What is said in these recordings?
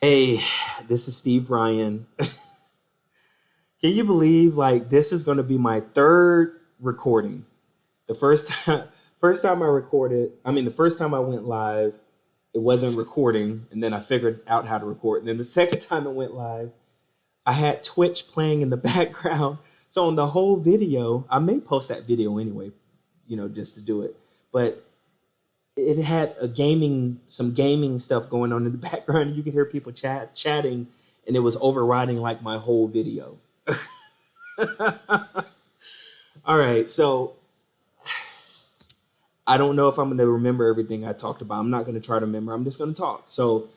Hey, this is Steve Ryan. Can you believe this is going to be my third recording? The first time I recorded, the first time I went live, it wasn't recording, and then I figured out how to record. And then the second time it went live, I had Twitch playing in the background. So on the whole video, I may post that video anyway, just to do it. But it had some gaming stuff going on in the background. You could hear people chatting, and it was overriding like my whole video. All right, so I don't know if I'm going to remember everything I talked about. I'm not going to try to remember. I'm just going to talk. So,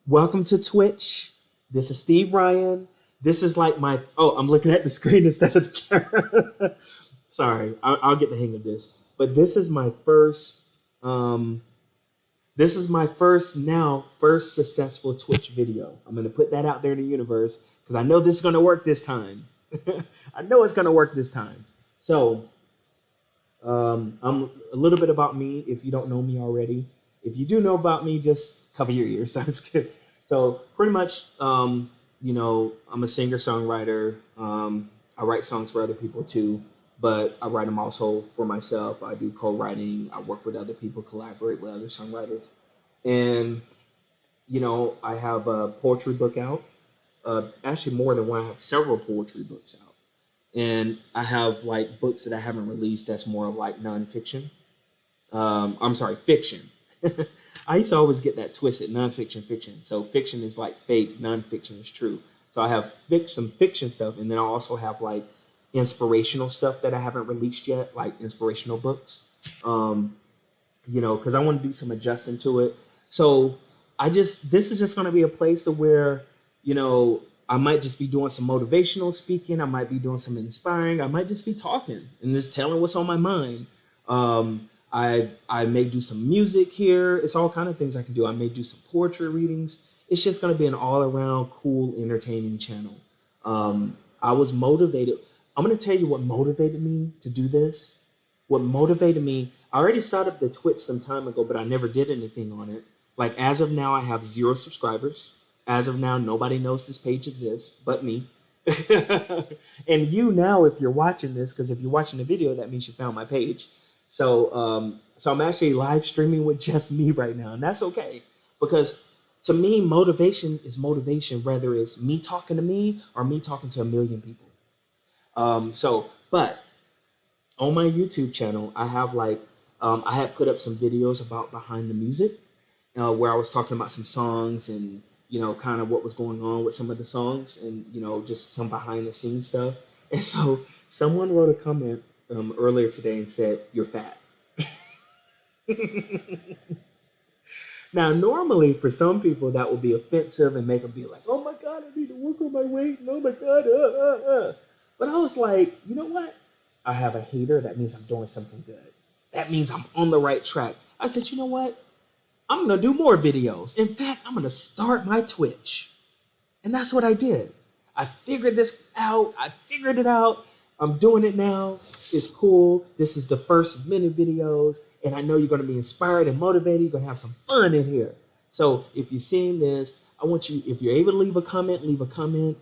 welcome to Twitch. This is Steve Ryan. This is like my. Oh, I'm looking at the screen instead of the camera. Sorry, I'll get the hang of this. But this is my first. This is my first successful Twitch video. I'm going to put that out there in the universe because I know this is going to work this time. I know it's going to work this time. So, I'm a little bit about me if you don't know me already. If you do know about me, just cover your ears. That's good. So, pretty much, I'm a singer-songwriter. I write songs for other people too, but I write them also for myself. I do co-writing. I work with other people, collaborate with other songwriters. And, I have a poetry book out. Actually, more than one. I have several poetry books out. And I have books that I haven't released that's more of nonfiction. I'm sorry, fiction. I used to always get that twisted, nonfiction, fiction. So fiction is fake, nonfiction is true. So I have some fiction stuff, and then I also have inspirational stuff that I haven't released yet, like inspirational books. Because I want to do some adjusting to it. So this is just going to be a place to where, I might just be doing some motivational speaking. I might be doing some inspiring. I might just be talking and just telling what's on my mind. I may do some music here. It's all kind of things I can do. I may do some poetry readings. It's just going to be an all-around cool, entertaining channel. I was motivated. I'm going to tell you what motivated me to do this. What motivated me, I already started up the Twitch some time ago, but I never did anything on it. As of now, I have 0 subscribers. As of now, nobody knows this page exists but me. And you now, if you're watching this, because if you're watching the video, that means you found my page. So I'm actually live streaming with just me right now, and that's okay. Because to me, motivation is motivation, whether it's me talking to me or me talking to a million people. But on my YouTube channel, I have I have put up some videos about behind the music, where I was talking about some songs and kind of what was going on with some of the songs and just some behind the scenes stuff. And so someone wrote a comment earlier today and said, "You're fat." Now, normally for some people that would be offensive and make them be like, "Oh my God, I need to work on my weight. And oh my God." But I was like, you know what? I have a hater. That means I'm doing something good. That means I'm on the right track. I said, you know what? I'm going to do more videos. In fact, I'm going to start my Twitch. And that's what I did. I figured this out. I figured it out. I'm doing it now. It's cool. This is the first minute videos. And I know you're going to be inspired and motivated. You're going to have some fun in here. So if you're seeing this, I want you, if you're able to leave a comment, leave a comment.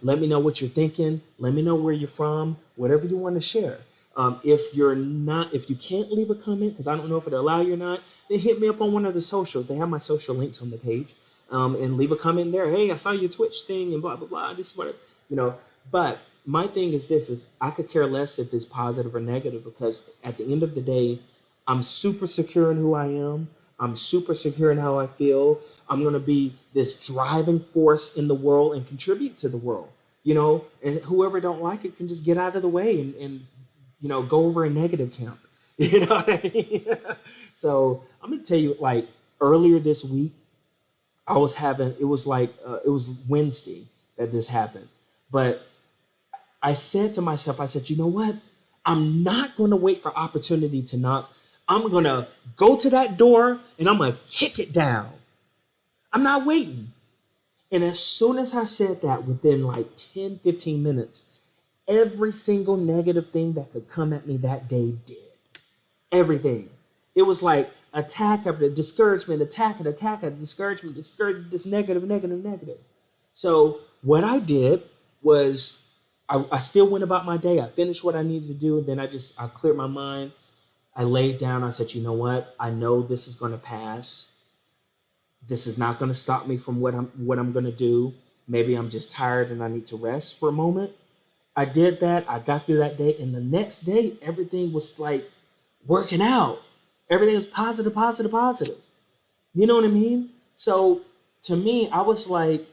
Let me know what you're thinking. Let me know where you're from, whatever you want to share. If you can't leave a comment, because I don't know if it'll allow you or not, then hit me up on one of the socials. They have my social links on the page. And leave a comment there. Hey, I saw your Twitch thing and blah, blah, blah. This is what, But my thing is this, is I could care less if it's positive or negative, because at the end of the day, I'm super secure in who I am. I'm super secure in how I feel. I'm going to be this driving force in the world and contribute to the world, and whoever don't like it can just get out of the way and go over a negative camp. You know what I mean? So I'm going to tell you, earlier this week, it was Wednesday that this happened. But I said to myself, I said, you know what? I'm not going to wait for opportunity to knock. I'm going to go to that door and I'm going to kick it down. I'm not waiting. And as soon as I said that, within 10, 15 minutes, every single negative thing that could come at me that day did. Everything. It was like attack after discouragement, attack after discouragement, this negative, negative, negative. So what I did was I still went about my day. I finished what I needed to do. And then I cleared my mind. I laid down. I said, you know what? I know this is going to pass. This is not going to stop me from what I'm going to do. Maybe I'm just tired and I need to rest for a moment. I did that. I got through that day. And the next day, everything was like working out. Everything was positive, positive, positive. You know what I mean? So to me, I was like,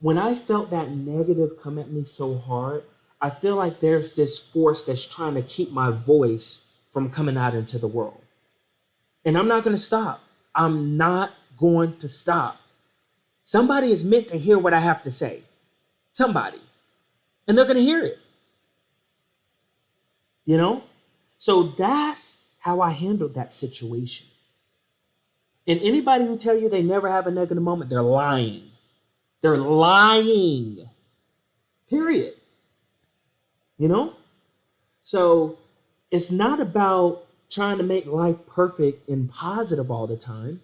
when I felt that negative come at me so hard, I feel like there's this force that's trying to keep my voice from coming out into the world. And I'm not going to stop. I'm not going to stop. Somebody is meant to hear what I have to say. Somebody. And they're going to hear it. You know? So that's how I handled that situation. And anybody who tell you they never have a negative moment, they're lying. They're lying. Period. You know? So it's not about trying to make life perfect and positive all the time.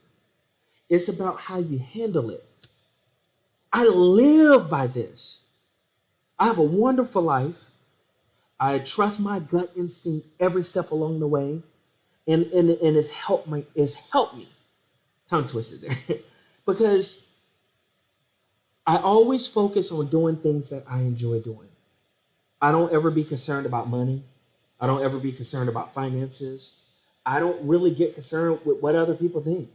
It's about how you handle it. I live by this. I have a wonderful life. I trust my gut instinct every step along the way. And it's helped me. Tongue twisted there. Because I always focus on doing things that I enjoy doing. I don't ever be concerned about money. I don't ever be concerned about finances. I don't really get concerned with what other people think.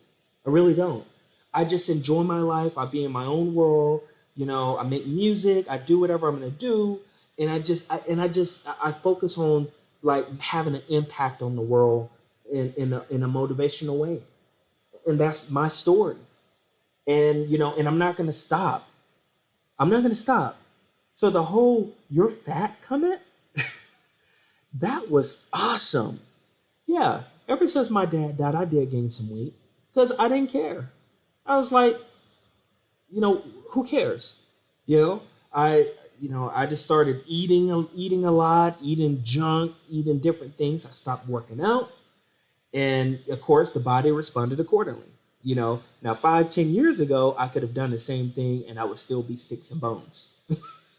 I really don't. I just enjoy my life. I be in my own world. You know, I make music. I do whatever I'm going to do. And I focus on like having an impact on the world in a motivational way. And that's my story. And, you know, and I'm not going to stop. I'm not going to stop. So the whole "you're fat" comment, that was awesome. Yeah, ever since my dad died, I did gain some weight because I didn't care. I was like, you know, who cares? You know, I just started eating a lot, eating junk, eating different things. I stopped working out, and of course, the body responded accordingly. You know, now 5, 10 years ago, I could have done the same thing, and I would still be sticks and bones,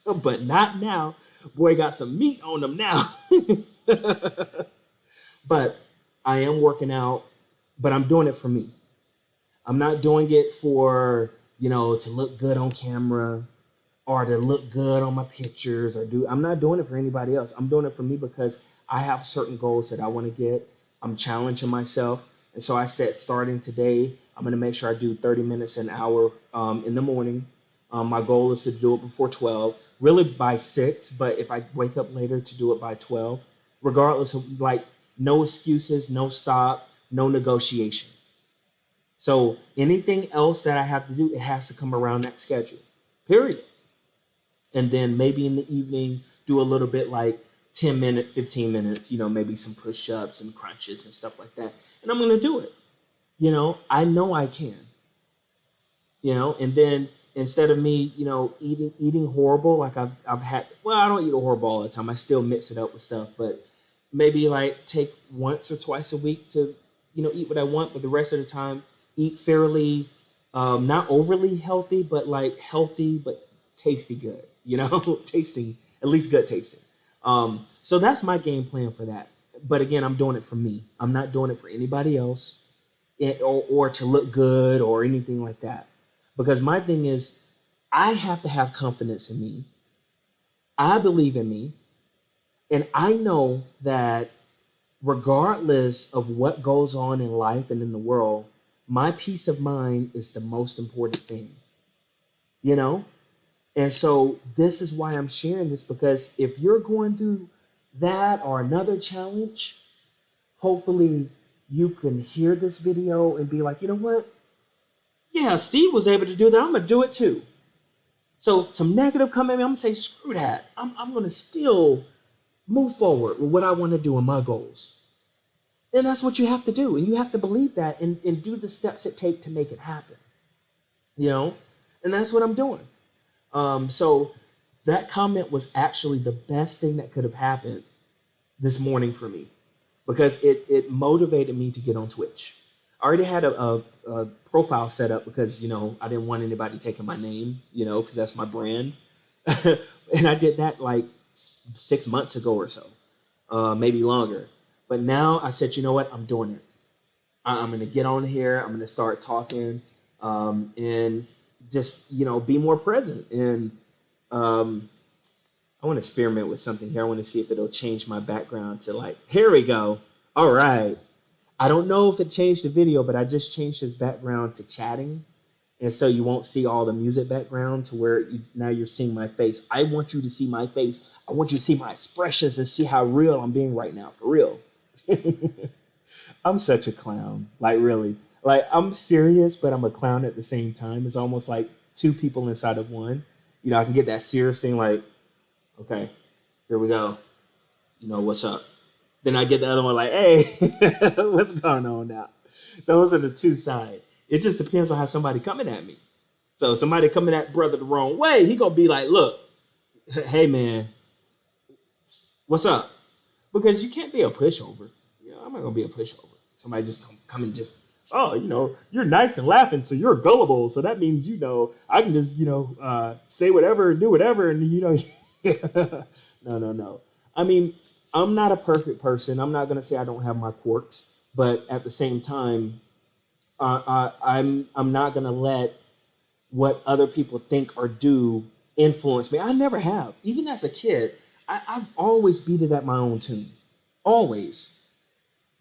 but not now. Boy, got some meat on them now. But I am working out, but I'm doing it for me. I'm not doing it for, you know, to look good on camera or to look good on my pictures I'm not doing it for anybody else. I'm doing it for me because I have certain goals that I want to get. I'm challenging myself. And so I said, starting today, I'm going to make sure I do 30 minutes an hour in the morning. My goal is to do it before 12, really by 6. But if I wake up later, to do it by 12, regardless of like no excuses, no stop, no negotiation. So anything else that I have to do, it has to come around that schedule, period. And then maybe in the evening, do a little bit like 10 minutes, 15 minutes, you know, maybe some push-ups and crunches and stuff like that. And I'm going to do it. You know I can, you know, and then instead of me, you know, eating horrible, like I've had, well, I don't eat horrible all the time. I still mix it up with stuff, but maybe like take once or twice a week to, you know, eat what I want, but the rest of the time eat fairly, not overly healthy, but like healthy, but tasty good, you know, tasting, at least good tasting. So that's my game plan for that. But again, I'm doing it for me. I'm not doing it for anybody else or to look good or anything like that. Because my thing is, I have to have confidence in me. I believe in me. And I know that regardless of what goes on in life and in the world, my peace of mind is the most important thing, you know? And so this is why I'm sharing this, because if you're going through that or another challenge, hopefully you can hear this video and be like, you know what? Yeah, Steve was able to do that. I'm going to do it too. So some negative come at me, I'm going to say, screw that. I'm going to still move forward with what I want to do and my goals. And that's what you have to do. And you have to believe that and do the steps it takes to make it happen. You know? And that's what I'm doing. So that comment was actually the best thing that could have happened this morning for me, because it motivated me to get on Twitch. I already had a profile set up because I didn't want anybody taking my name, because that's my brand. And I did that like 6 months ago or so, maybe longer. But now I said, you know what, I'm doing it. I'm going to get on here. I'm going to start talking, and just be more present. And um, I want to experiment with something here. I want to see if it'll change my background to like, here we go. All right. I don't know if it changed the video, but I just changed this background to chatting. And so you won't see all the music background to where now you're seeing my face. I want you to see my face. I want you to see my expressions and see how real I'm being right now, for real. I'm such a clown. Like, really. Like, I'm serious, but I'm a clown at the same time. It's almost like two people inside of one. I can get that serious thing like, okay, here we go. What's up? Then I get the other one like, hey, what's going on now? Those are the two sides. It just depends on how somebody coming at me. So somebody coming at brother the wrong way, he gonna be like, look, hey man, what's up? Because you can't be a pushover. I'm not gonna be a pushover. Somebody just come and just, oh, you're nice and laughing, so you're gullible. So that means I can just say whatever, do whatever, and no. I mean, I'm not a perfect person. I'm not gonna say I don't have my quirks, but at the same time, I'm not gonna let what other people think or do influence me. I never have. Even as a kid, I've always beat it at my own tune. Always.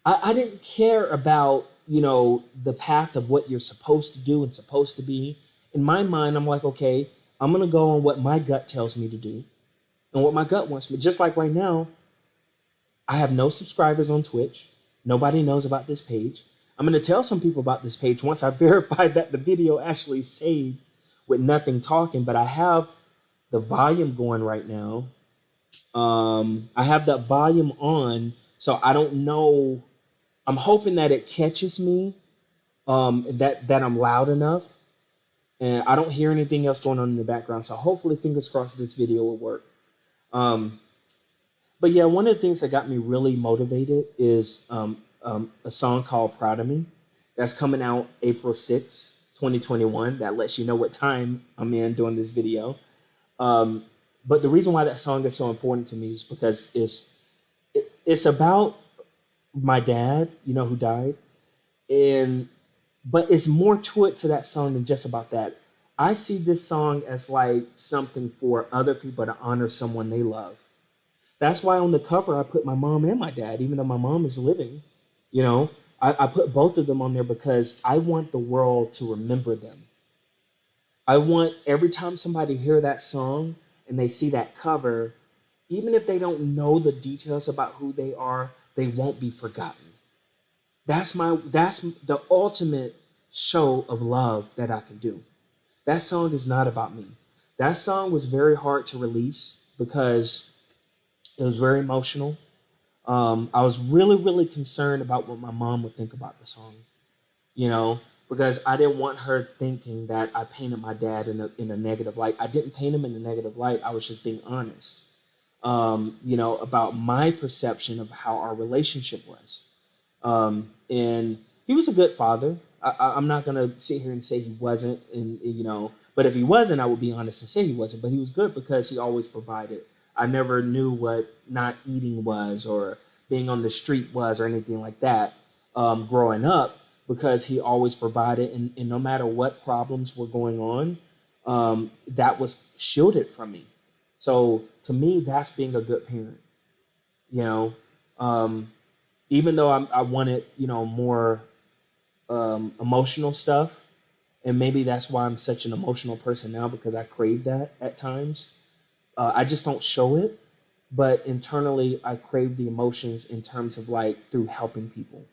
I didn't care about, the path of what you're supposed to do and supposed to be. In my mind, I'm like, okay, I'm going to go on what my gut tells me to do and what my gut wants me. Just like right now, I have no subscribers on Twitch. Nobody knows about this page. I'm going to tell some people about this page once I verify that the video actually saved with nothing talking, but I have the volume going right now. I have that volume on, so I don't know. I'm hoping that it catches me, that I'm loud enough, and I don't hear anything else going on in the background. So hopefully, fingers crossed, this video will work. But yeah, one of the things that got me really motivated is a song called "Proud of Me" that's coming out April 6th, 2021. That lets you know what time I'm in doing this video. But the reason why that song is so important to me is because it's about my dad, who died, but it's more to it to that song than just about that. I see this song as like something for other people to honor someone they love. That's why on the cover I put my mom and my dad, even though my mom is living. You know, I put both of them on there because I want the world to remember them. I want every time somebody hear that song and they see that cover, even if they don't know the details about who they are, they won't be forgotten. That's the ultimate show of love that I can do. That song is not about me. That song was very hard to release because it was very emotional. I was really, really concerned about what my mom would think about the song, you know, because I didn't want her thinking that I painted my dad in a negative light. I didn't paint him in a negative light. I was just being honest, about my perception of how our relationship was. And he was a good father. I'm not going to sit here and say he wasn't, but if he wasn't, I would be honest and say he wasn't. But he was good because he always provided. I never knew what not eating was or being on the street was or anything like that growing up because he always provided. And no matter what problems were going on, that was shielded from me. So to me, that's being a good parent, you know. Even though I wanted, more emotional stuff, and maybe that's why I'm such an emotional person now because I crave that at times. I just don't show it, but internally I crave the emotions in terms of like through helping people.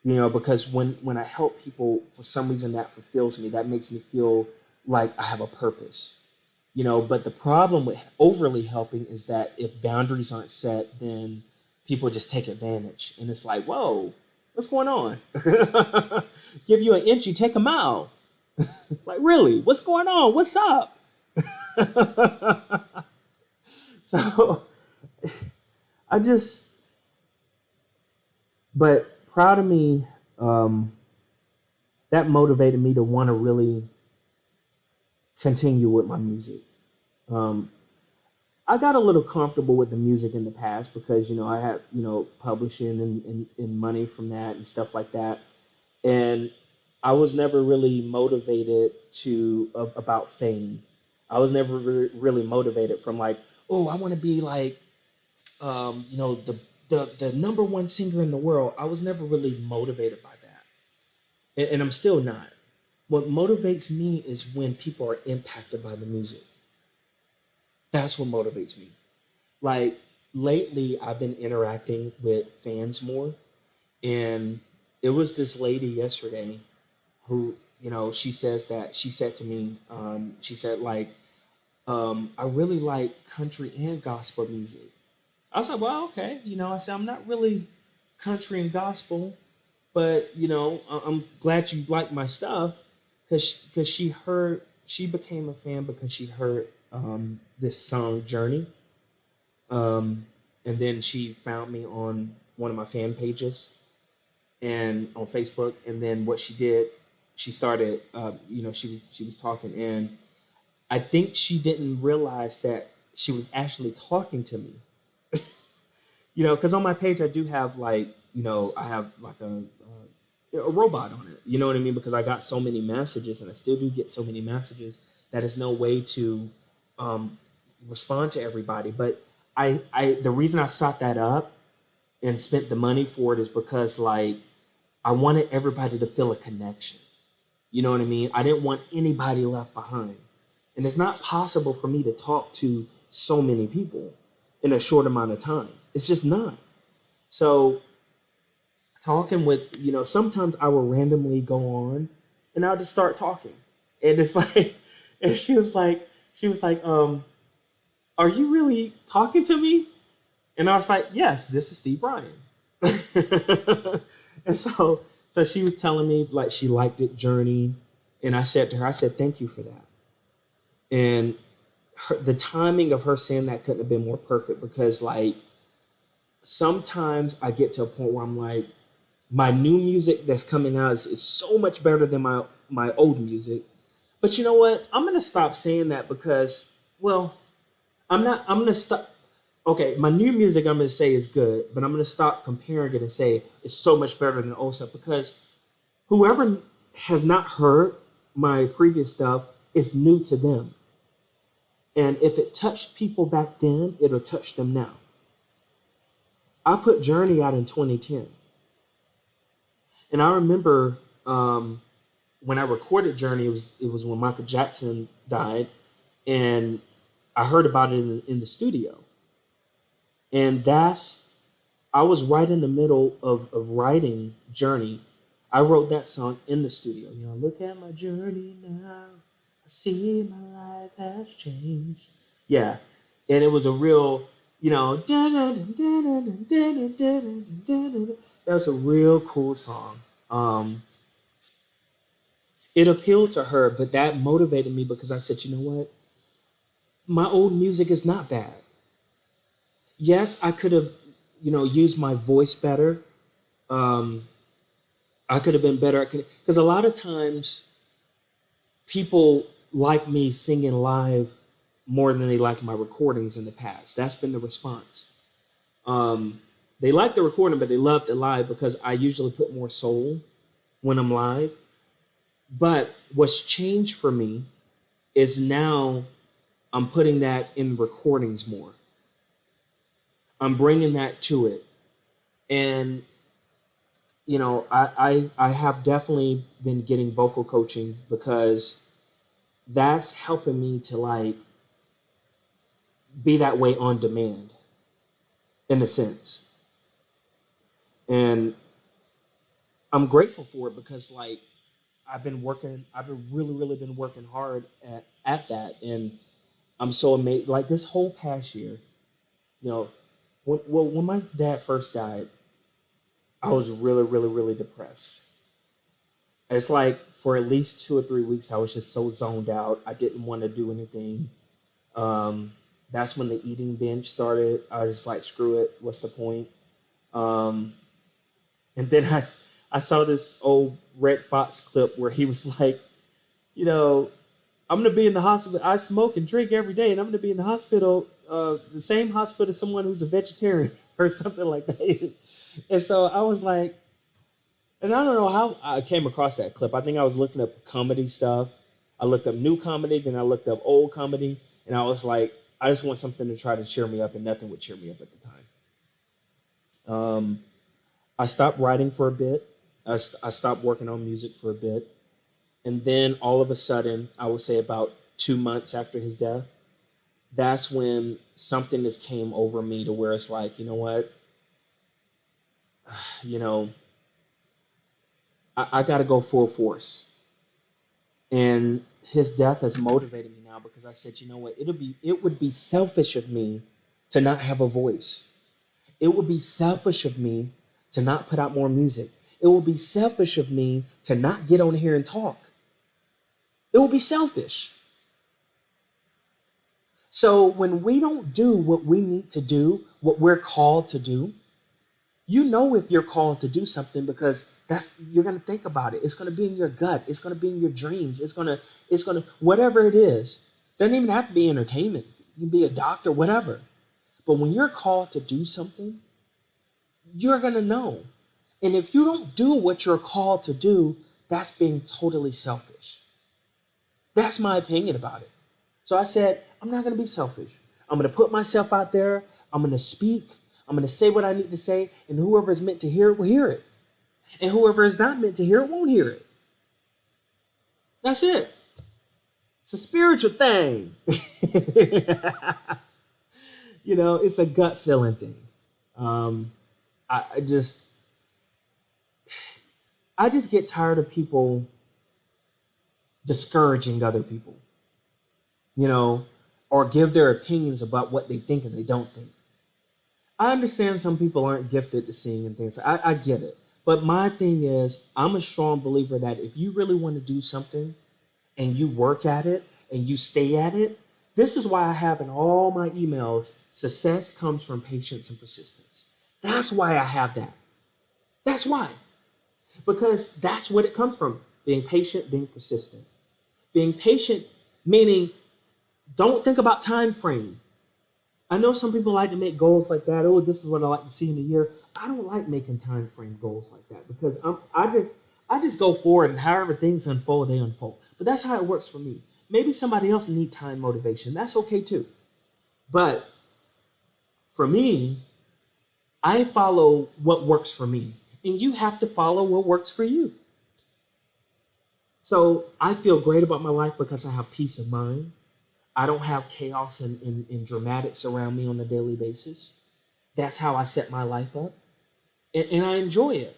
Because when I help people, for some reason that fulfills me. That makes me feel like I have a purpose. But the problem with overly helping is that if boundaries aren't set, then people just take advantage. And it's like, whoa, what's going on? Give you an inch, you take a mile. Like, really? What's going on? What's up? So I just, but proud of me. that motivated me to want to really continue with my music. Um, I got a little comfortable with the music in the past because I had publishing and money from that and stuff like that, and I was never really motivated about fame. I was never really motivated from like, oh, I want to be like the number one singer in the world. I was never really motivated by that, and I'm still not. What motivates me is when people are impacted by the music. That's what motivates me. Like lately, I've been interacting with fans more, and it was this lady yesterday who she said to me, she said like, I really like country and gospel music. I was like, well, okay. I said, I'm not really country and gospel, but I'm glad you like my stuff because she became a fan because she heard this song Journey, um, and then she found me on one of my fan pages and on Facebook, and then what she did, she started, she was talking, and I think she didn't realize that she was actually talking to me. Because on my page I do have like, I have like a robot on it. You know what I mean? Because I got so many messages, and I still do get so many messages that is no way to um, respond to everybody. But the reason I sought that up and spent the money for it is because like I wanted everybody to feel a connection. You know what I mean? I didn't want anybody left behind. And it's not possible for me to talk to so many people in a short amount of time. It's just not. So talking with, sometimes I will randomly go on and I'll just start talking. And it's like, and she was like, are you really talking to me? And I was like, yes, this is Steve Ryan. And so she was telling me like she liked it, Journey. And I said to her, I said, thank you for that. And the timing of her saying that couldn't have been more perfect because like sometimes I get to a point where I'm like, my new music that's coming out is so much better than my old music. But you know what? I'm gonna stop saying that because, well, I'm gonna stop. Okay, my new music I'm gonna say is good, but I'm gonna stop comparing it and say it's so much better than the old stuff because whoever has not heard my previous stuff is new to them. And if it touched people back then, it'll touch them now. I put Journey out in 2010. And I remember when I recorded Journey, it was when Michael Jackson died, and I heard about it in the studio. And I was right in the middle of writing Journey. I wrote that song in the studio. Look at my journey now. I see my life has changed. Yeah, and it was a real, that's a real cool song. Um, it appealed to her, but that motivated me because I said, you know what? My old music is not bad. Yes, I could have, used my voice better. Um, I could have been better because a lot of times people like me singing live more than they like my recordings in the past. That's been the response. Um, they like the recording, but they love the live because I usually put more soul when I'm live. But what's changed for me is now I'm putting that in recordings more. I'm bringing that to it, and I have definitely been getting vocal coaching because that's helping me to like be that way on demand in a sense, and I'm grateful for it because like I've been really been working hard at that, and I'm so amazed. Like this whole past year, you know, when my dad first died, I was really depressed. It's like for at least 2 or 3 weeks, I was just so zoned out. I didn't want to do anything. Um, that's when the eating binge started. I was just like, screw it. What's the point? Um, and then I saw this old Red Fox clip where he was like, you know, I'm gonna be in the hospital. I smoke and drink every day, and I'm gonna be in the hospital, the same hospital as someone who's a vegetarian or something like that. And so I was like, and I don't know how I came across that clip. I think I was looking up comedy stuff. I looked up new comedy, then I looked up old comedy, and I was like, I just want something to try to cheer me up, and nothing would cheer me up at the time. I stopped writing for a bit. I stopped working on music for a bit. And then all of a sudden, I would say about 2 months after his death, that's when something just came over me to where it's like, you know what? You know, I got to go full force. And his death has motivated me now because I said, you know what? It would be selfish of me to not have a voice. It would be selfish of me to not put out more music. It would be selfish of me to not get on here and talk. It would be selfish. So when we don't do what we need to do, what we're called to do, you know if you're called to do something because that's you're gonna think about it. It's gonna be in your gut. It's gonna be in your dreams. It's gonna whatever it is. Doesn't even have to be entertainment. You can be a doctor, whatever. But when you're called to do something, you're gonna know. And if you don't do what you're called to do, that's being totally selfish. That's my opinion about it. So I said, I'm not going to be selfish. I'm going to put myself out there. I'm going to speak. I'm going to say what I need to say. And whoever is meant to hear it will hear it. And whoever is not meant to hear it won't hear it. That's it. It's a spiritual thing. It's a gut feeling thing. Um, I just get tired of people discouraging other people, you know, or give their opinions about what they think and they don't think. I understand some people aren't gifted to sing and things. I get it. But my thing is, I'm a strong believer that if you really want to do something and you work at it and you stay at it, this is why I have in all my emails, success comes from patience and persistence. That's why I have that. That's why. Because that's what it comes from. Being patient, being persistent. Being patient, meaning don't think about time frame. I know some people like to make goals like that. Oh, this is what I like to see in a year. I don't like making time frame goals like that because I just go forward and however things unfold, they unfold. But that's how it works for me. Maybe somebody else need time motivation. That's okay too. But for me, I follow what works for me, and you have to follow what works for you. So I feel great about my life because I have peace of mind. I don't have chaos and dramatics around me on a daily basis. That's how I set my life up. And I enjoy it.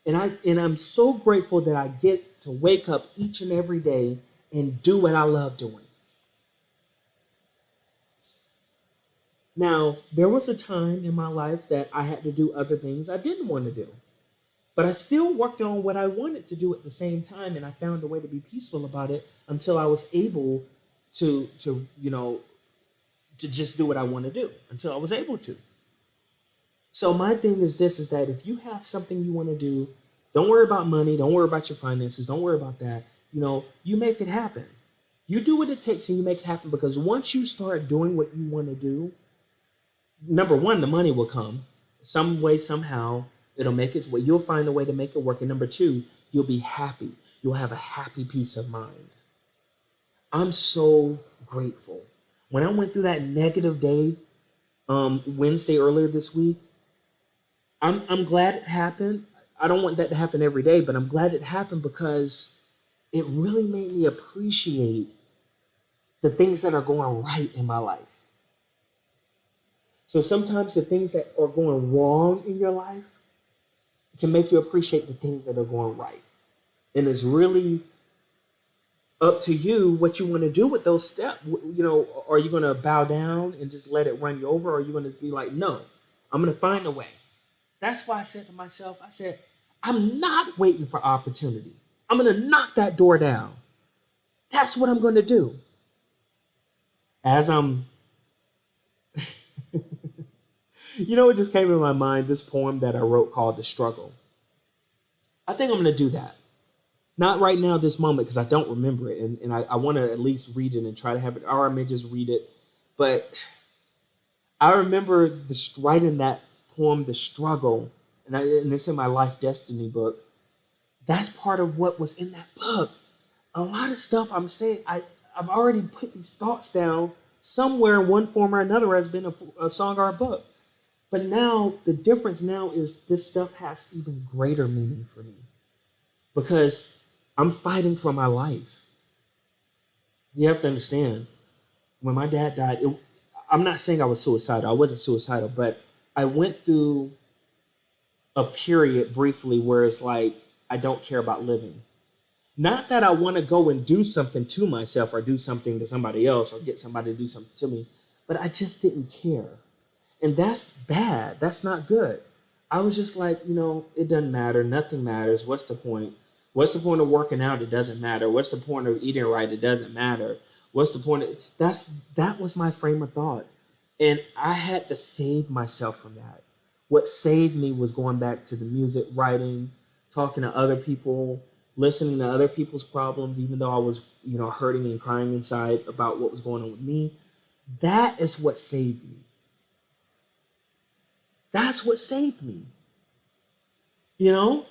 And I'm so grateful that I get to wake up each and every day and do what I love doing. Now, there was a time in my life that I had to do other things I didn't want to do. But I still worked on what I wanted to do at the same time, and I found a way to be peaceful about it until I was able to just do what I want to do until I was able to. So my thing is this is that if you have something you want to do, don't worry about money, don't worry about your finances, don't worry about that. You make it happen. You do what it takes and you make it happen because once you start doing what you want to do, number one, the money will come. Some way, somehow, it'll make its way. You'll find a way to make it work. And number two, you'll be happy. You'll have a happy peace of mind. I'm so grateful. When I went through that negative day Wednesday earlier this week, I'm glad it happened. I don't want that to happen every day, but I'm glad it happened because it really made me appreciate the things that are going right in my life. So sometimes the things that are going wrong in your life can make you appreciate the things that are going right. And it's really up to you what you want to do with those steps. Are you going to bow down and just let it run you over? Or are you going to be like, no, I'm going to find a way. That's why I said to myself, I'm not waiting for opportunity. I'm going to knock that door down. That's what I'm going to do. As I'm, it just came in my mind, this poem that I wrote called The Struggle. I think I'm going to do that. Not right now, this moment, because I don't remember it. And I want to at least read it and try to have it, or I may just read it. But I remember writing that poem, The Struggle, and it's in my Life Destiny book. That's part of what was in that book. A lot of stuff I'm saying, I've already put these thoughts down somewhere in one form or another has been a song or a book. But now, the difference now is this stuff has even greater meaning for me because I'm fighting for my life. You have to understand, when my dad died, I'm not saying I was suicidal. I wasn't suicidal, but I went through a period briefly where it's like, I don't care about living. Not that I want to go and do something to myself or do something to somebody else or get somebody to do something to me, but I just didn't care. And that's bad. That's not good. I was just like, it doesn't matter. Nothing matters. What's the point? What's the point of working out? It doesn't matter. What's the point of eating right? It doesn't matter. What's the point of that was my frame of thought. And I had to save myself from that. What saved me was going back to the music, writing, talking to other people, listening to other people's problems, even though I was, hurting and crying inside about what was going on with me. That is what saved me. That's what saved me. You know?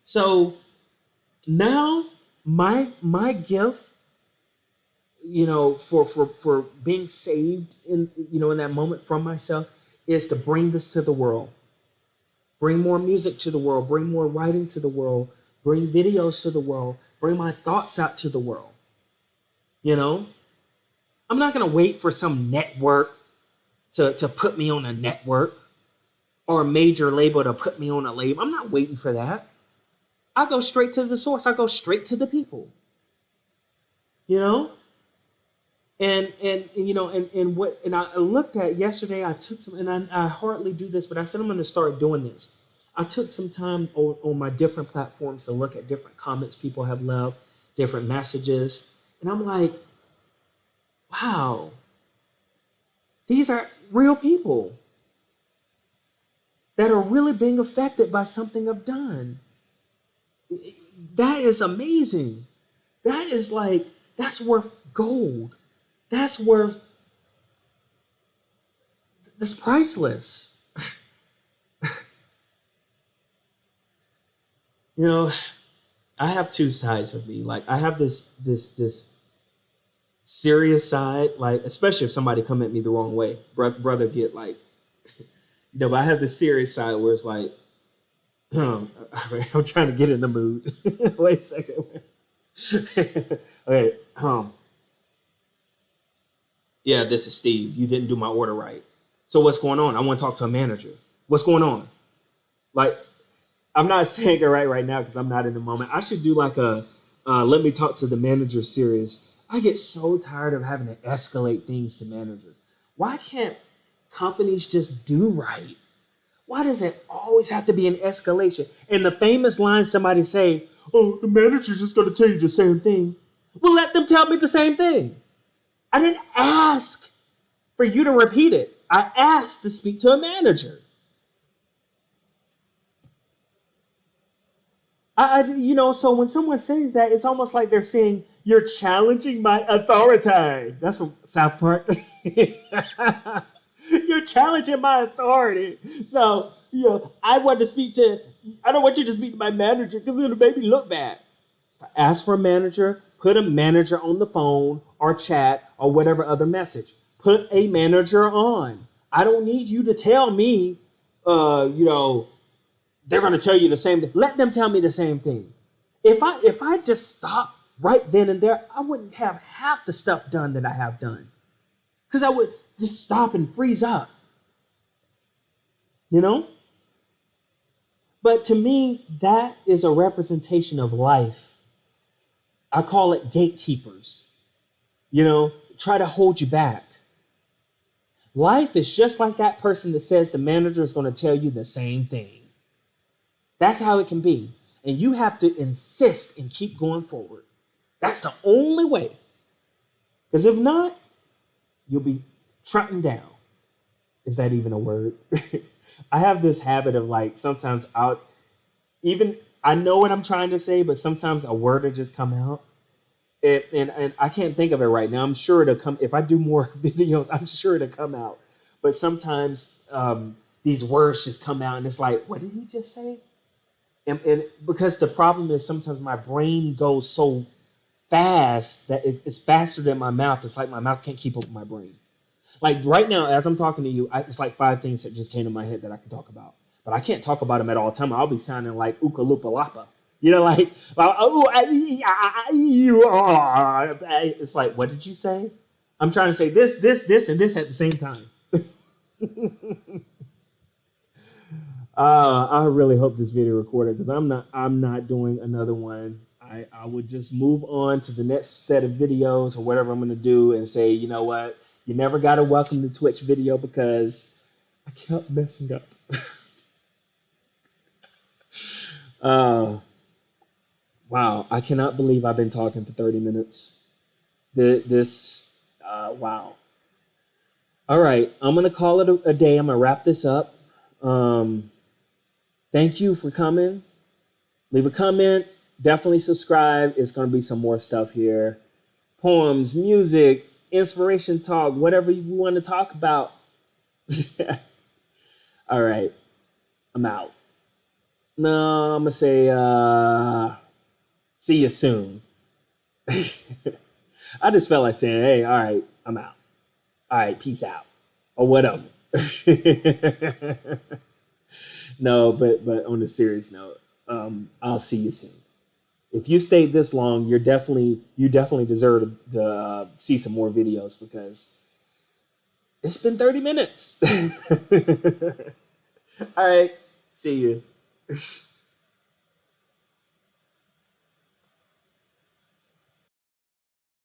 So now my gift, for being saved in that moment from myself is to bring this to the world. Bring more music to the world, bring more writing to the world, bring videos to the world, bring my thoughts out to the world. You know? I'm not gonna wait for some network to put me on a network or a major label to put me on a label. I'm not waiting for that. I go straight to the source. I go straight to the people. You know? And I looked at yesterday, I took some, and I hardly do this, but I said I'm going to start doing this. I took some time on my different platforms to look at different comments people have left, different messages, and I'm like, wow, these are real people that are really being affected by something I've done. That is amazing. That's worth gold. That's worth, that's priceless. I have two sides of me. Like I have this serious side, like especially if somebody come at me the wrong way, brother get like, but I have this serious side where it's like, I'm trying to get in the mood. Wait a second. Okay. Yeah, this is Steve. You didn't do my order right. So what's going on? I want to talk to a manager. What's going on? Like, I'm not saying it right now because I'm not in the moment. I should do like a let me talk to the manager series. I get so tired of having to escalate things to managers. Why can't companies just do right? Why does it always have to be an escalation? And the famous line somebody say, oh, the manager's just going to tell you the same thing. Well, let them tell me the same thing. I didn't ask for you to repeat it. I asked to speak to a manager. So when someone says that, it's almost like they're saying, you're challenging my authority. That's from South Park. You're challenging my authority. So, I don't want you to speak to my manager because it'll make me look bad. Ask for a manager, put a manager on the phone or chat or whatever other message. Put a manager on. I don't need you to tell me, they're going to tell you the same thing. Let them tell me the same thing. If I just stopped right then and there, I wouldn't have half the stuff done that I have done. Because I would just stop and freeze up. But to me, that is a representation of life. I call it gatekeepers. Try to hold you back. Life is just like that person that says the manager is going to tell you the same thing. That's how it can be. And you have to insist and keep going forward. That's the only way. Because if not, you'll be trotting down. Is that even a word? I have this habit of like sometimes even I know what I'm trying to say, but sometimes a word will just come out. And I can't think of it right now. I'm sure it'll come if I do more videos. I'm sure it'll come out. But sometimes these words just come out, and it's like, what did he just say? And because the problem is sometimes my brain goes so fast that it's faster than my mouth. It's like my mouth can't keep up with my brain. Like right now, as I'm talking to you, it's like five things that just came to my head that I can talk about. But I can't talk about them at all time. I'll be sounding like Ooka Loopa Lapa. You know, like, it's like, what did you say? I'm trying to say this, and this at the same time. I really hope this video recorded because I'm not doing another one. I would just move on to the next set of videos or whatever I'm gonna do and say, you know what, you never gotta welcome the Twitch video because I kept messing up. uh wow, I cannot believe I've been talking for 30 minutes. This wow. All right, I'm gonna call it a day. I'm gonna wrap this up. Um Thank you for coming. Leave a comment. Definitely subscribe. It's going to be some more stuff here. Poems, music, inspiration talk, whatever you want to talk about. All right. I'm out. No, I'm going to say see you soon. I just felt like saying, hey, all right, I'm out. All right, peace out. Or whatever. No, but on a serious note, I'll see you soon. If you stayed this long, you definitely deserve to see some more videos because it's been 30 minutes. All right, see you.